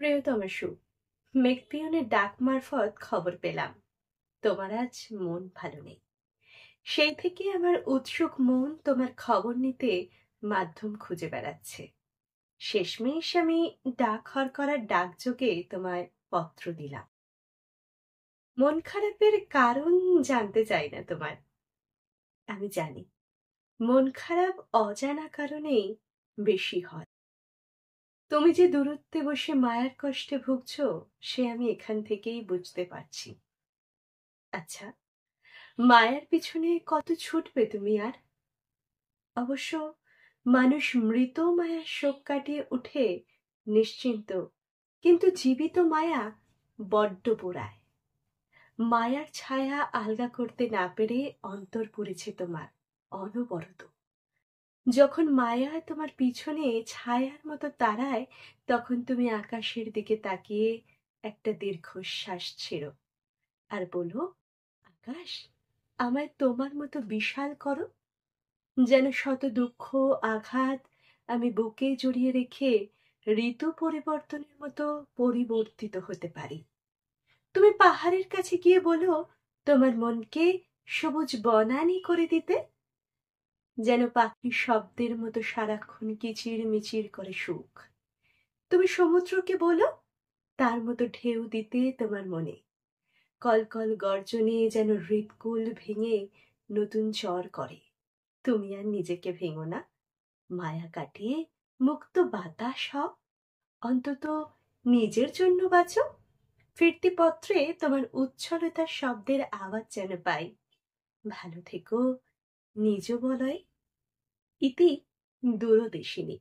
প্রিয়তম সু, মেঘপিয়নের ডাক মারফত খবর পেলাম তোমার আজ মন ভালো নেই। সেই থেকে আমার উৎসুক মন তোমার খবর নিতে মাধ্যম খুঁজে বেড়াচ্ছে। শেষমেশ আমি ডাক হরকরার ডাকযোগে তোমায় পত্র দিলাম। মন খারাপের কারণ জানতে চাই না তোমার। আমি জানি মন খারাপ অজানা কারণেই বেশি হয়। তুমি যে দূরত্বে বসে মায়ার কষ্টে ভুগছো, সে আমি এখান থেকেই বুঝতে পারছি। আচ্ছা, মায়ার পিছনে কত ছুটবে তুমি আর? অবশ্য মানুষ মৃত মায়ার শোক কাটিয়ে উঠে নিশ্চিন্ত, কিন্তু জীবিত মায়া বড্ড পোড়ায়। মায়ার ছায়া আলগা করতে না পেরে অন্তর পুড়েছে তোমার অনবরত। যখন মায়া তোমার পিছনে ছায়ার মতো তাড়ায়, তখন তুমি আকাশের দিকে তাকিয়ে একটা দীর্ঘশ্বাস ছেড়ো আর বলো, আকাশ, আমায় তোমার মতো বিশাল করো, যেন শত দুঃখ আঘাত আমি বুকে জড়িয়ে রেখে ঋতু পরিবর্তনের মতো পরিবর্তিত হতে পারি। তুমি পাহাড়ের কাছে গিয়ে বলো তোমার মনকে সবুজ বনানী করে দিতে, যেন পাখির শব্দের মতো সারাক্ষণ কিচির মিচির করে সুখ। তুমি সমুদ্রকে বলো তার মতো ঢেউ দিতে তোমার মনে, কলকল গর্জনে যেন হৃৎকুল ভেঙে নতুন চর করে। তুমি আর নিজেকে ভেঙো না, মায়া কাটিয়ে মুক্ত বাতাস হও, অন্তত নিজের জন্য বাঁচো। ফিরতি পত্রে তোমার উচ্ছলতার শব্দের আওয়াজ যেন পাই। ভালো থেকো, নিজ বলয়। ইতি দূরদেশিনী।